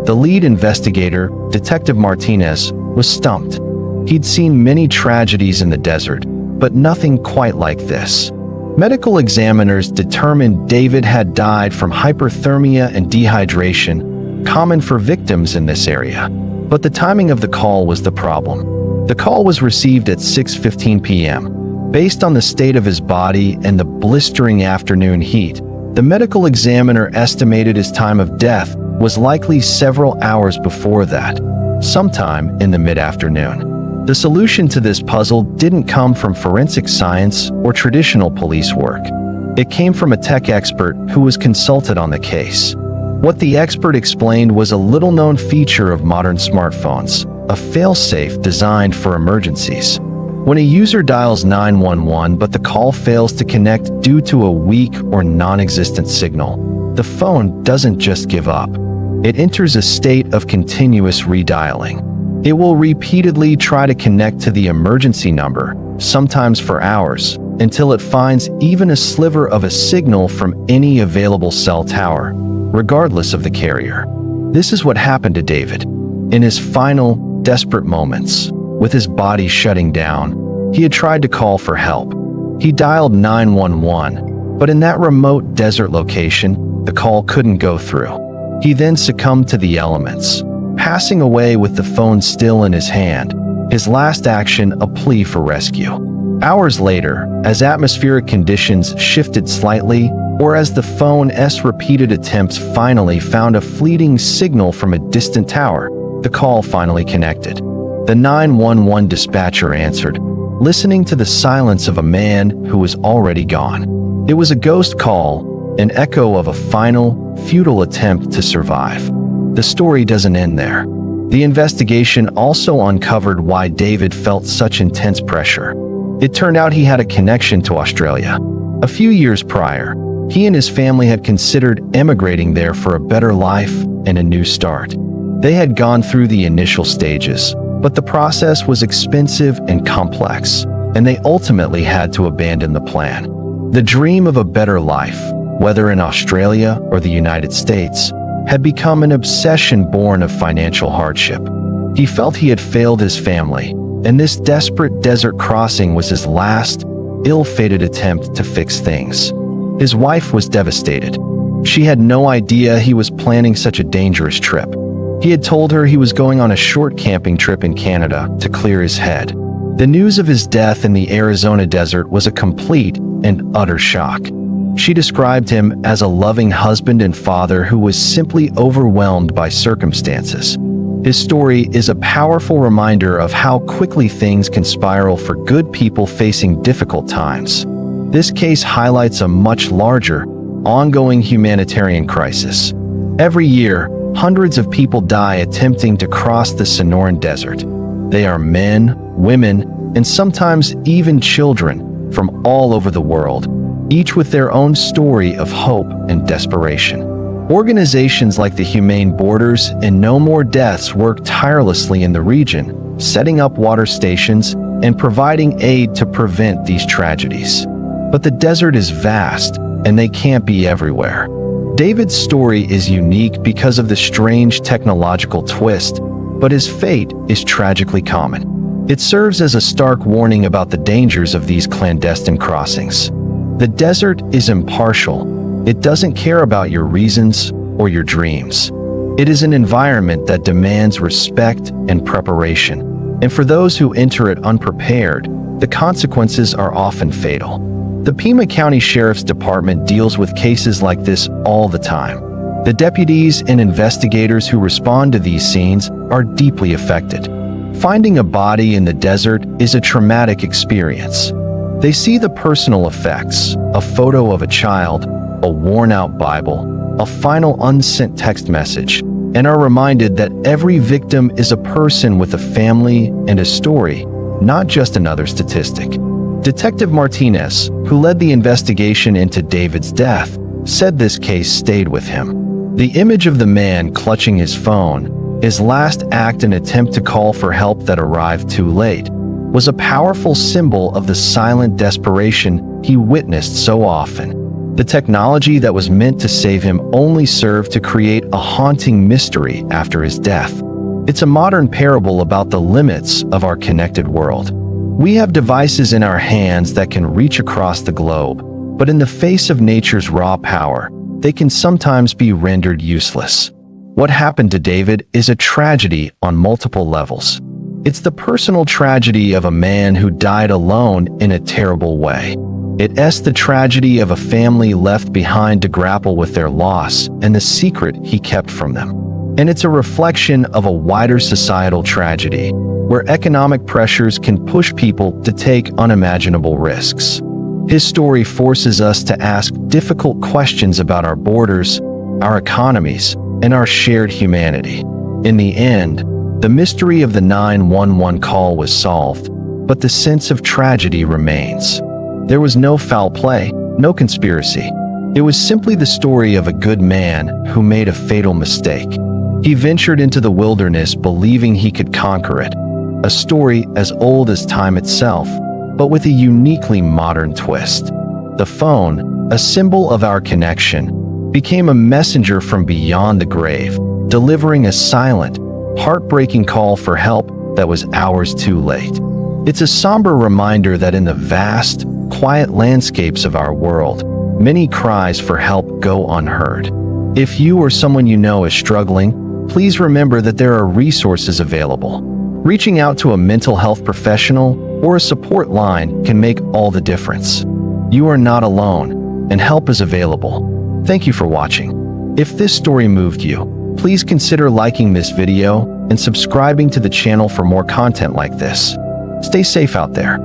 B: The lead investigator, Detective Martinez, was stumped. He'd seen many tragedies in the desert, but nothing quite like this. Medical examiners determined David had died from hyperthermia and dehydration, common for victims in this area. But the timing of the call was the problem. The call was received at 6:15 p.m. Based on the state of his body and the blistering afternoon heat, the medical examiner estimated his time of death was likely several hours before that, sometime in the mid-afternoon. The solution to this puzzle didn't come from forensic science or traditional police work. It came from a tech expert who was consulted on the case. What the expert explained was a little-known feature of modern smartphones, a failsafe designed for emergencies. When a user dials 911 but the call fails to connect due to a weak or non-existent signal, the phone doesn't just give up. It enters a state of continuous redialing. It will repeatedly try to connect to the emergency number, sometimes for hours, until it finds even a sliver of a signal from any available cell tower, regardless of the carrier. This is what happened to David. In his final, desperate moments, with his body shutting down, he had tried to call for help. He dialed 911, but in that remote desert location, the call couldn't go through. He then succumbed to the elements, passing away with the phone still in his hand, his last action a plea for rescue. Hours later, as atmospheric conditions shifted slightly, or as the phone's repeated attempts finally found a fleeting signal from a distant tower, the call finally connected. The 911 dispatcher answered, listening to the silence of a man who was already gone. It was a ghost call, an echo of a final, futile attempt to survive. The story doesn't end there. The investigation also uncovered why David felt such intense pressure. It turned out he had a connection to Australia. A few years prior, he and his family had considered emigrating there for a better life and a new start. They had gone through the initial stages, but the process was expensive and complex, and they ultimately had to abandon the plan. The dream of a better life, whether in Australia or the United States, had become an obsession born of financial hardship. He felt he had failed his family, and this desperate desert crossing was his last, ill-fated attempt to fix things. His wife was devastated. She had no idea he was planning such a dangerous trip. He had told her he was going on a short camping trip in Canada to clear his head. The news of his death in the Arizona desert was a complete and utter shock. She described him as a loving husband and father who was simply overwhelmed by circumstances. His story is a powerful reminder of how quickly things can spiral for good people facing difficult times. This case highlights a much larger, ongoing humanitarian crisis. Every year, hundreds of people die attempting to cross the Sonoran Desert. They are men, women, and sometimes even children from all over the world, each with their own story of hope and desperation. Organizations like the Humane Borders and No More Deaths work tirelessly in the region, setting up water stations and providing aid to prevent these tragedies. But the desert is vast, and they can't be everywhere. David's story is unique because of the strange technological twist, but his fate is tragically common. It serves as a stark warning about the dangers of these clandestine crossings. The desert is impartial. It doesn't care about your reasons or your dreams. It is an environment that demands respect and preparation. And for those who enter it unprepared, the consequences are often fatal. The Pima County Sheriff's Department deals with cases like this all the time. The deputies and investigators who respond to these scenes are deeply affected. Finding a body in the desert is a traumatic experience. They see the personal effects, a photo of a child, a worn-out Bible, a final unsent text message, and are reminded that every victim is a person with a family and a story, not just another statistic. Detective Martinez, who led the investigation into David's death, said this case stayed with him. The image of the man clutching his phone, his last act and attempt to call for help that arrived too late, was a powerful symbol of the silent desperation he witnessed so often. The technology that was meant to save him only served to create a haunting mystery after his death. It's a modern parable about the limits of our connected world. We have devices in our hands that can reach across the globe, but in the face of nature's raw power, they can sometimes be rendered useless. What happened to David is a tragedy on multiple levels. It's the personal tragedy of a man who died alone in a terrible way. It's the tragedy of a family left behind to grapple with their loss and the secret he kept from them. And it's a reflection of a wider societal tragedy, where economic pressures can push people to take unimaginable risks. His story forces us to ask difficult questions about our borders, our economies, and our shared humanity. In the end, the mystery of the 911 call was solved, but the sense of tragedy remains. There was no foul play, no conspiracy. It was simply the story of a good man who made a fatal mistake. He ventured into the wilderness believing he could conquer it, a story as old as time itself, but with a uniquely modern twist. The phone, a symbol of our connection, became a messenger from beyond the grave, delivering a silent, heartbreaking call for help that was hours too late. It's a somber reminder that in the vast, quiet landscapes of our world, many cries for help go unheard. If you or someone you know is struggling, please remember that there are resources available. Reaching out to a mental health professional or a support line can make all the difference. You are not alone, and help is available. Thank you for watching. If this story moved you, please consider liking this video and subscribing to the channel for more content like this. Stay safe out there.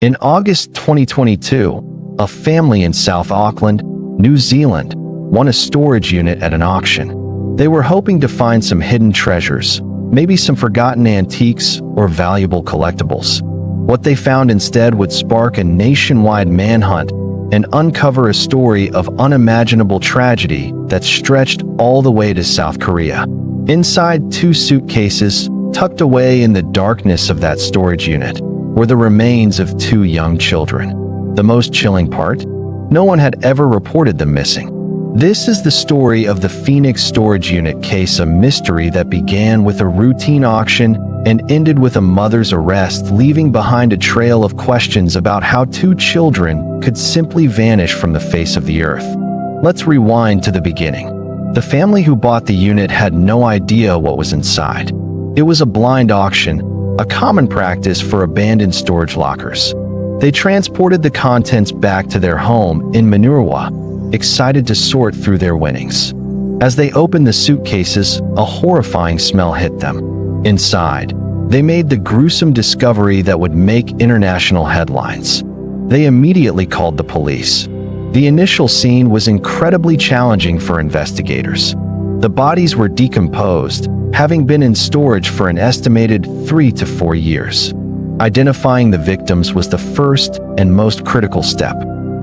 B: In August 2022, a family in South Auckland, New Zealand, won a storage unit at an auction. They were hoping to find some hidden treasures, maybe some forgotten antiques or valuable collectibles. What they found instead would spark a nationwide manhunt and uncover a story of unimaginable tragedy that stretched all the way to South Korea. Inside 2 suitcases, tucked away in the darkness of that storage unit, were the remains of 2 young children. The most chilling part? No one had ever reported them missing. This is the story of the Phoenix storage unit case, a mystery that began with a routine auction and ended with a mother's arrest, leaving behind a trail of questions about how 2 children could simply vanish from the face of the earth. Let's rewind to the beginning. The family who bought the unit had no idea what was inside. It was a blind auction, a common practice for abandoned storage lockers. They transported the contents back to their home in Manurua, excited to sort through their winnings. As they opened the suitcases, a horrifying smell hit them. Inside, they made the gruesome discovery that would make international headlines. They immediately called the police. The initial scene was incredibly challenging for investigators. The bodies were decomposed, having been in storage for an estimated 3 to 4 years. Identifying the victims was the first and most critical step.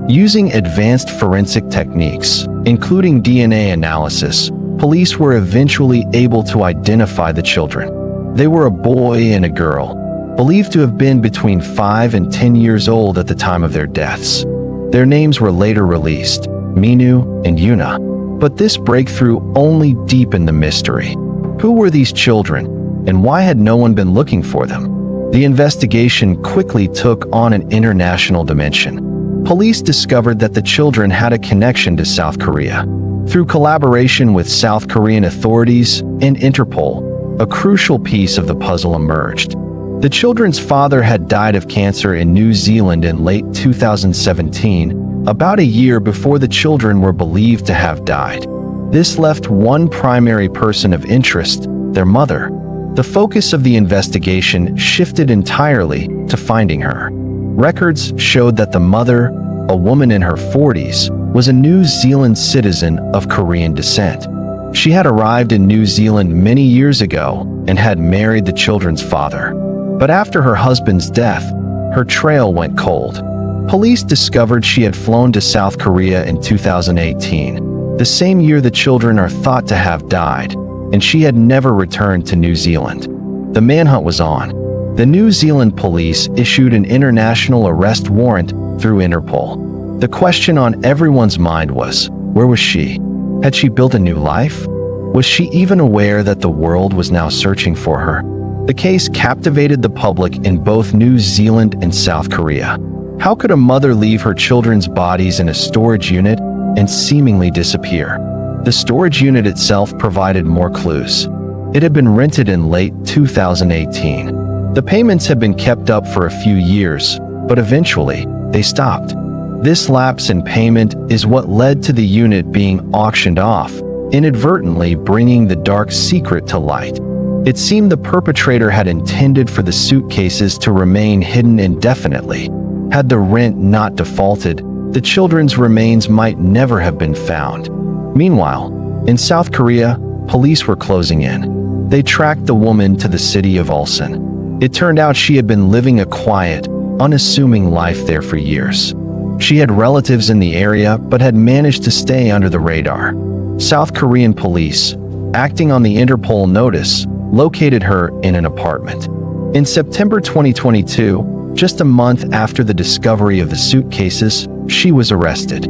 B: Using advanced forensic techniques, including DNA analysis, police were eventually able to identify the children. They were a boy and a girl, believed to have been between 5 and 10 years old at the time of their deaths. Their names were later released, Minu and Yuna. But this breakthrough only deepened the mystery. Who were these children, and why had no one been looking for them? The investigation quickly took on an international dimension. Police discovered that the children had a connection to South Korea. Through collaboration with South Korean authorities and Interpol, a crucial piece of the puzzle emerged. The children's father had died of cancer in New Zealand in late 2017, about a year before the children were believed to have died. This left one primary person of interest, their mother. The focus of the investigation shifted entirely to finding her. Records showed that the mother, a woman in her 40s, was a New Zealand citizen of Korean descent. She had arrived in New Zealand many years ago and had married the children's father. But after her husband's death, her trail went cold. Police discovered she had flown to South Korea in 2018, the same year the children are thought to have died, and she had never returned to New Zealand. The manhunt was on. The New Zealand police issued an international arrest warrant through Interpol. The question on everyone's mind was, where was she? Had she built a new life? Was she even aware that the world was now searching for her? The case captivated the public in both New Zealand and South Korea. How could a mother leave her children's bodies in a storage unit and seemingly disappear? The storage unit itself provided more clues. It had been rented in late 2018. The payments had been kept up for a few years, but eventually, they stopped. This lapse in payment is what led to the unit being auctioned off, inadvertently bringing the dark secret to light. It seemed the perpetrator had intended for the suitcases to remain hidden indefinitely. Had the rent not defaulted, the children's remains might never have been found. Meanwhile, in South Korea, police were closing in. They tracked the woman to the city of Ulsan. It turned out she had been living a quiet, unassuming life there for years. She had relatives in the area but had managed to stay under the radar. South Korean police, acting on the Interpol notice, located her in an apartment. In September 2022, just a month after the discovery of the suitcases, she was arrested.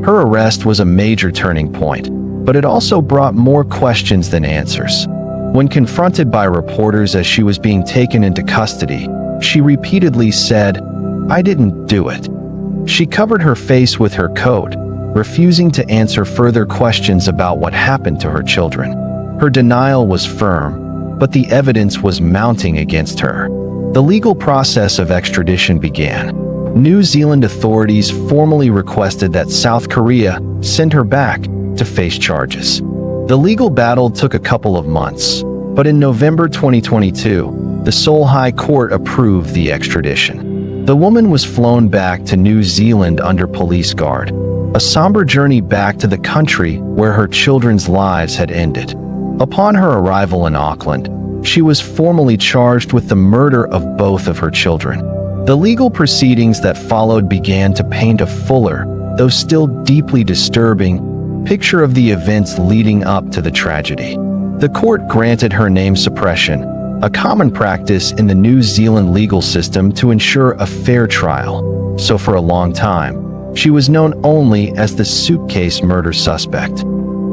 B: Her arrest was a major turning point, but it also brought more questions than answers. When confronted by reporters as she was being taken into custody, she repeatedly said, "I didn't do it." She covered her face with her coat, refusing to answer further questions about what happened to her children. Her denial was firm, but the evidence was mounting against her. The legal process of extradition began. New Zealand authorities formally requested that South Korea send her back to face charges. The legal battle took a couple of months, but in November 2022, the Seoul High Court approved the extradition. The woman was flown back to New Zealand under police guard, a somber journey back to the country where her children's lives had ended. Upon her arrival in Auckland, she was formally charged with the murder of both of her children. The legal proceedings that followed began to paint a fuller, though still deeply disturbing, picture of the events leading up to the tragedy. The court granted her name suppression, a common practice in the New Zealand legal system to ensure a fair trial. So for a long time, she was known only as the suitcase murder suspect.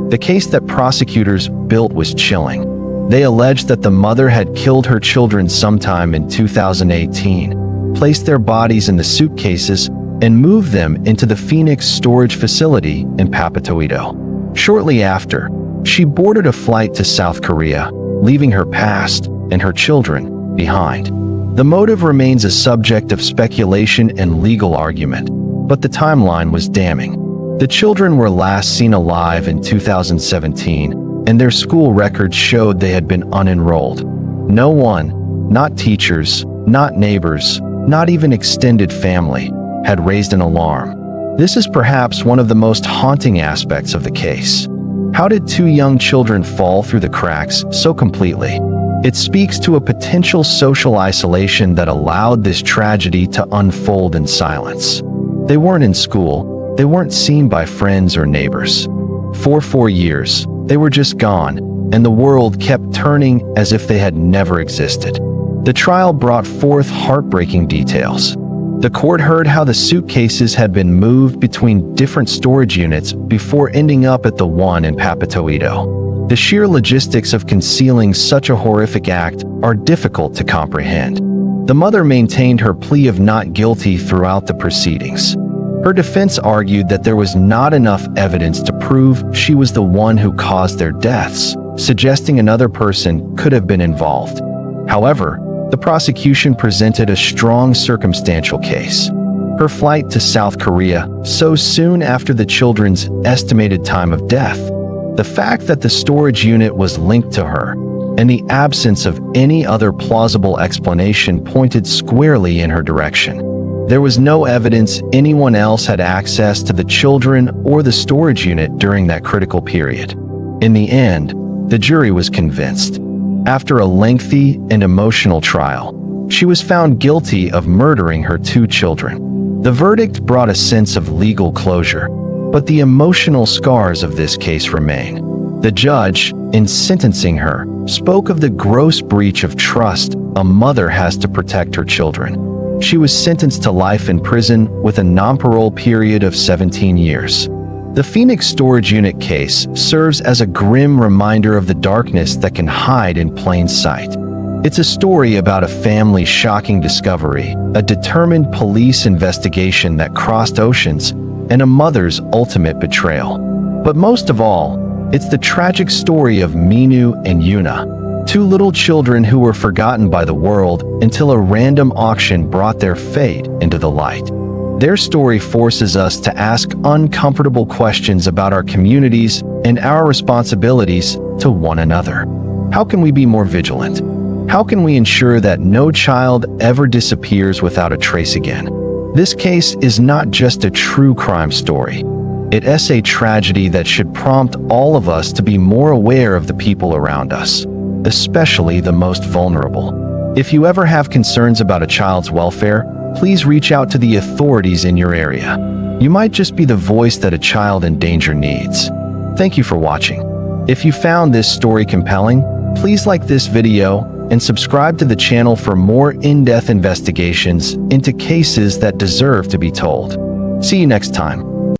B: The case that prosecutors built was chilling. They alleged that the mother had killed her children sometime in 2018, placed their bodies in the suitcases, and moved them into the Phoenix storage facility in Papatoito. Shortly after, she boarded a flight to South Korea, leaving her past and her children behind. The motive remains a subject of speculation and legal argument, but the timeline was damning. The children were last seen alive in 2017, and their school records showed they had been unenrolled. No one, not teachers, not neighbors, not even extended family, had raised an alarm. This is perhaps one of the most haunting aspects of the case. How did two young children fall through the cracks so completely? It speaks to a potential social isolation that allowed this tragedy to unfold in silence. They weren't in school, they weren't seen by friends or neighbors. For 4 years, they were just gone, and the world kept turning as if they had never existed. The trial brought forth heartbreaking details. The court heard how the suitcases had been moved between different storage units before ending up at the one in Papatoito. The sheer logistics of concealing such a horrific act are difficult to comprehend. The mother maintained her plea of not guilty throughout the proceedings. Her defense argued that there was not enough evidence to prove she was the one who caused their deaths, suggesting another person could have been involved. However, the prosecution presented a strong circumstantial case. Her flight to South Korea so soon after the children's estimated time of death, the fact that the storage unit was linked to her, and the absence of any other plausible explanation pointed squarely in her direction. There was no evidence anyone else had access to the children or the storage unit during that critical period. In the end, the jury was convinced. After a lengthy and emotional trial, she was found guilty of murdering her 2 children. The verdict brought a sense of legal closure, but the emotional scars of this case remain. The judge, in sentencing her, spoke of the gross breach of trust a mother has to protect her children. She was sentenced to life in prison with a non-parole period of 17 years. The Phoenix storage unit case serves as a grim reminder of the darkness that can hide in plain sight. It's a story about a family's shocking discovery, a determined police investigation that crossed oceans, and a mother's ultimate betrayal. But most of all, it's the tragic story of Minu and Yuna, 2 little children who were forgotten by the world until a random auction brought their fate into the light. Their story forces us to ask uncomfortable questions about our communities and our responsibilities to one another. How can we be more vigilant? How can we ensure that no child ever disappears without a trace again? This case is not just a true crime story. It's a tragedy that should prompt all of us to be more aware of the people around us, especially the most vulnerable. If you ever have concerns about a child's welfare, please reach out to the authorities in your area. You might just be the voice that a child in danger needs. Thank you for watching. If you found this story compelling, please like this video and subscribe to the channel for more in-depth investigations into cases that deserve to be told. See you next time.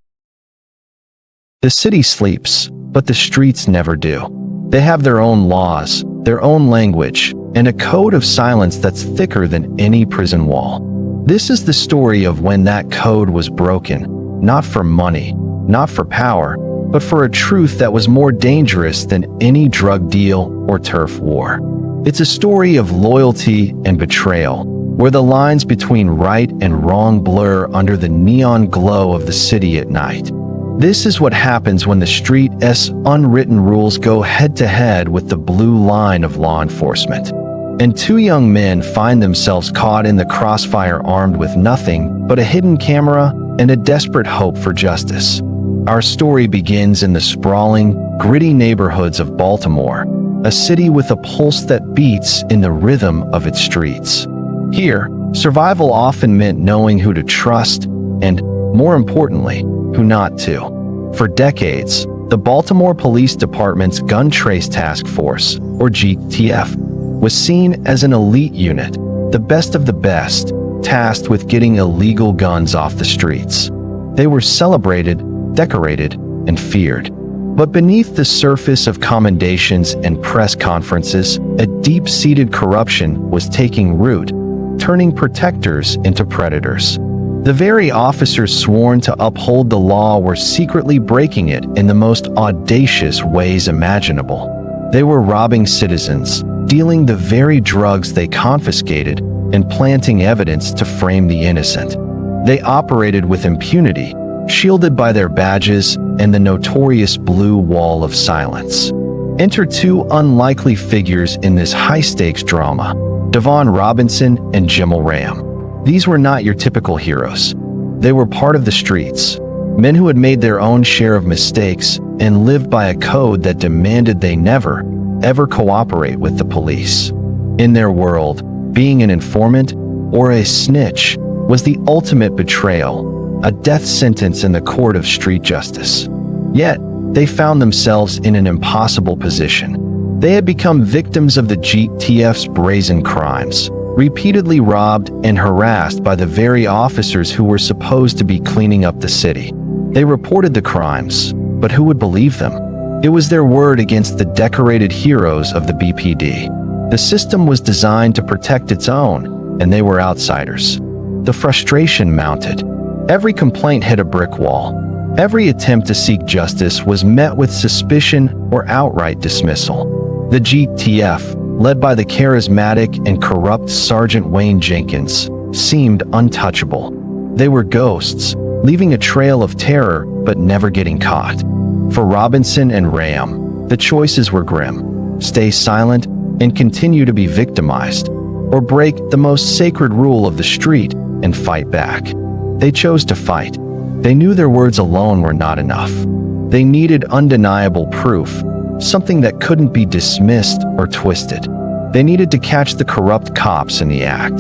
B: The city sleeps, but the streets never do. They have their own laws, their own language, and a code of silence that's thicker than any prison wall. This is the story of when that code was broken, not for money, not for power, but for a truth that was more dangerous than any drug deal or turf war. It's a story of loyalty and betrayal, where the lines between right and wrong blur under the neon glow of the city at night. This is what happens when the street's unwritten rules go head-to-head with the blue line of law enforcement. And 2 young men find themselves caught in the crossfire armed with nothing but a hidden camera and a desperate hope for justice. Our story begins in the sprawling, gritty neighborhoods of Baltimore, a city with a pulse that beats in the rhythm of its streets. Here, survival often meant knowing who to trust and, more importantly, who not to. For decades, the Baltimore Police Department's Gun Trace Task Force, or GTF, was seen as an elite unit, the best of the best, tasked with getting illegal guns off the streets. They were celebrated, decorated, and feared. But beneath the surface of commendations and press conferences, a deep-seated corruption was taking root, turning protectors into predators. The very officers sworn to uphold the law were secretly breaking it in the most audacious ways imaginable. They were robbing citizens, dealing the very drugs they confiscated, and planting evidence to frame the innocent. They operated with impunity, shielded by their badges and the notorious blue wall of silence. Enter 2 unlikely figures in this high-stakes drama, Devon Robinson and Jimmel Ram. These were not your typical heroes. They were part of the streets, Men who had made their own share of mistakes and lived by a code that demanded they never, ever cooperate with the police. In their world, being an informant or a snitch was the ultimate betrayal, a death sentence in the court of street justice. Yet, they found themselves in an impossible position. They had become victims of the GTF's brazen crimes, repeatedly robbed and harassed by the very officers who were supposed to be cleaning up the city. They reported the crimes, but who would believe them? It was their word against the decorated heroes of the BPD. The system was designed to protect its own, and they were outsiders. The frustration mounted. Every complaint hit a brick wall. Every attempt to seek justice was met with suspicion or outright dismissal. The GTF, led by the charismatic and corrupt Sergeant Wayne Jenkins, seemed untouchable. They were ghosts, leaving a trail of terror but never getting caught. For Robinson and Ram, the choices were grim: stay silent and continue to be victimized, or break the most sacred rule of the street and fight back. They chose to fight. They knew their words alone were not enough. They needed undeniable proof, something that couldn't be dismissed or twisted. They needed to catch the corrupt cops in the act.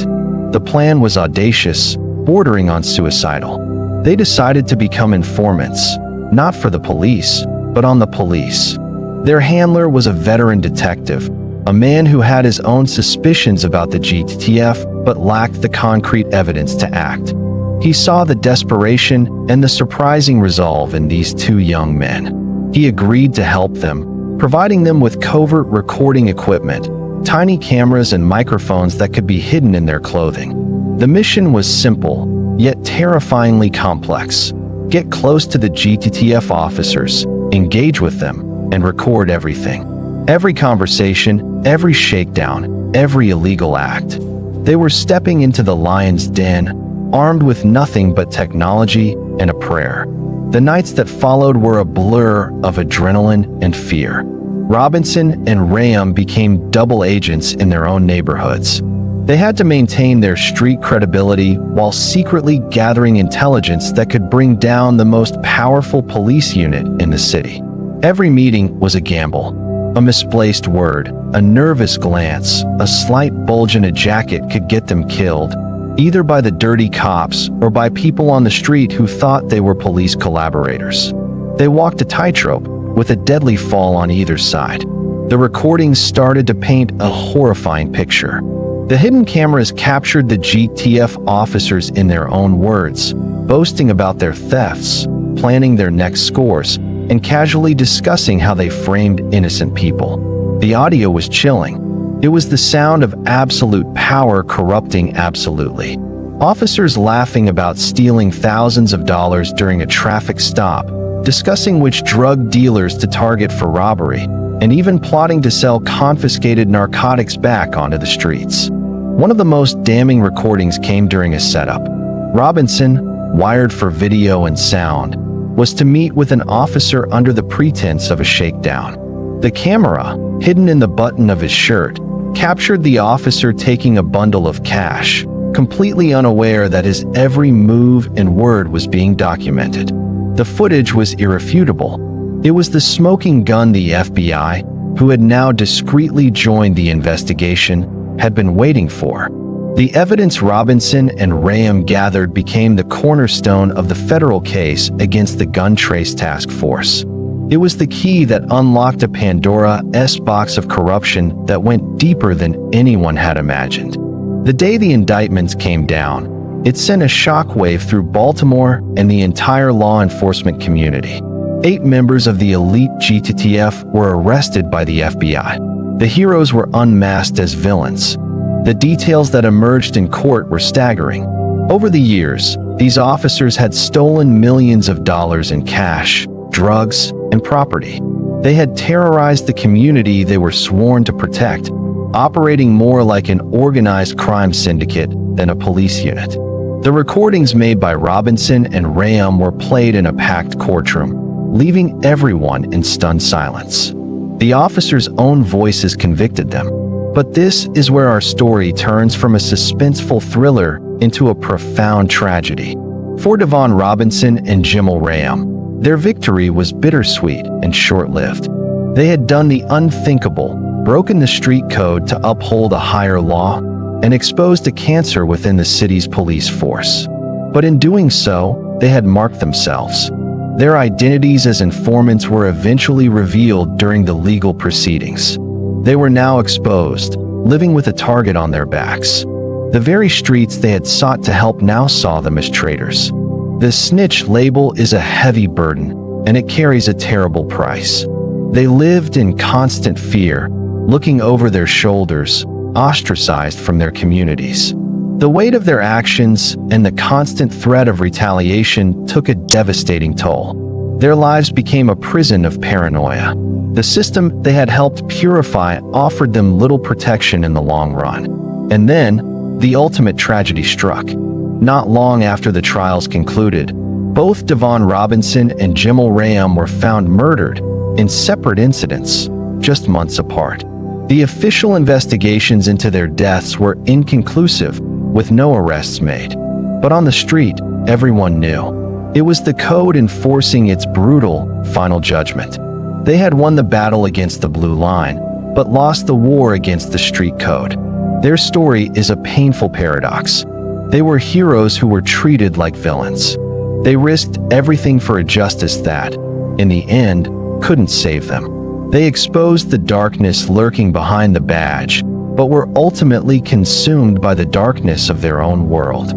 B: The plan was audacious, bordering on suicidal. They decided to become informants, not for the police, but on the police. Their handler was a veteran detective, a man who had his own suspicions about the GTF but lacked the concrete evidence to act. He saw the desperation and the surprising resolve in these two young men. He agreed to help them, providing them with covert recording equipment, tiny cameras and microphones that could be hidden in their clothing. The mission was simple, yet terrifyingly complex. Get close to the GTF officers, engage with them, and record everything. Every conversation, every shakedown, every illegal act. They were stepping into the lion's den, armed with nothing but technology and a prayer. The nights that followed were a blur of adrenaline and fear. Robinson and Ram became double agents in their own neighborhoods. They had to maintain their street credibility while secretly gathering intelligence that could bring down the most powerful police unit in the city. Every meeting was a gamble. A misplaced word, a nervous glance, a slight bulge in a jacket could get them killed, either by the dirty cops or by people on the street who thought they were police collaborators. They walked a tightrope, with a deadly fall on either side. The recordings started to paint a horrifying picture. The hidden cameras captured the GTF officers in their own words, boasting about their thefts, planning their next scores, and casually discussing how they framed innocent people. The audio was chilling. It was the sound of absolute power corrupting absolutely. Officers laughing about stealing thousands of dollars during a traffic stop, discussing which drug dealers to target for robbery, and even plotting to sell confiscated narcotics back onto the streets. One of the most damning recordings came during a setup. Robinson, wired for video and sound, was to meet with an officer under the pretense of a shakedown. The camera, hidden in the button of his shirt, captured the officer taking a bundle of cash, completely unaware that his every move and word was being documented. The footage was irrefutable. It was the smoking gun the FBI, who had now discreetly joined the investigation, had been waiting for. The evidence Robinson and Ram gathered became the cornerstone of the federal case against the Gun Trace Task Force. It was the key that unlocked a Pandora's box of corruption that went deeper than anyone had imagined. The day the indictments came down, it sent a shockwave through Baltimore and the entire law enforcement community. 8 members of the elite GTF were arrested by the FBI. The heroes were unmasked as villains. The details that emerged in court were staggering. Over the years, these officers had stolen millions of dollars in cash, drugs, and property. They had terrorized the community they were sworn to protect, operating more like an organized crime syndicate than a police unit. The recordings made by Robinson and Ram were played in a packed courtroom, leaving everyone in stunned silence. The officers' own voices convicted them. But this is where our story turns from a suspenseful thriller into a profound tragedy. For Devon Robinson and Jimmel Rayam, their victory was bittersweet and short-lived. They had done the unthinkable, broken the street code to uphold a higher law, and exposed a cancer within the city's police force. But in doing so, they had marked themselves. Their identities as informants were eventually revealed during the legal proceedings. They were now exposed, living with a target on their backs. The very streets they had sought to help now saw them as traitors. The snitch label is a heavy burden, and it carries a terrible price. They lived in constant fear, looking over their shoulders, ostracized from their communities. The weight of their actions and the constant threat of retaliation took a devastating toll. Their lives became a prison of paranoia. The system they had helped purify offered them little protection in the long run. And then, the ultimate tragedy struck. Not long after the trials concluded, both Devon Robinson and Jimmel Rayam were found murdered in separate incidents, just months apart. The official investigations into their deaths were inconclusive, with no arrests made. But on the street, everyone knew. It was the code enforcing its brutal, final judgment. They had won the battle against the blue line, but lost the war against the street code. Their story is a painful paradox. They were heroes who were treated like villains. They risked everything for a justice that, in the end, couldn't save them. They exposed the darkness lurking behind the badge, but were ultimately consumed by the darkness of their own world.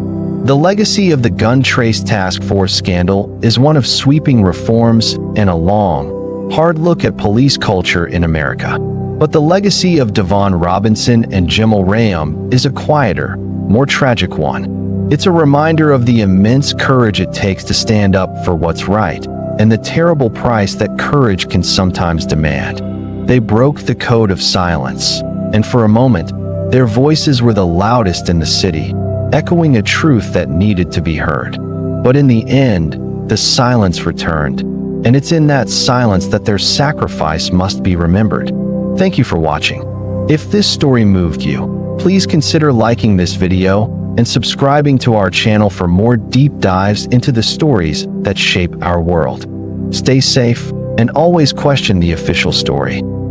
B: The legacy of the Gun Trace Task Force scandal is one of sweeping reforms and a long, hard look at police culture in America. But the legacy of Devon Robinson and Jimmel Rayam is a quieter, more tragic one. It's a reminder of the immense courage it takes to stand up for what's right, and the terrible price that courage can sometimes demand. They broke the code of silence, and for a moment, their voices were the loudest in the city, echoing a truth that needed to be heard. But in the end, the silence returned, and it's in that silence that their sacrifice must be remembered. Thank you for watching. If this story moved you, please consider liking this video and subscribing to our channel for more deep dives into the stories that shape our world. Stay safe and always question the official story.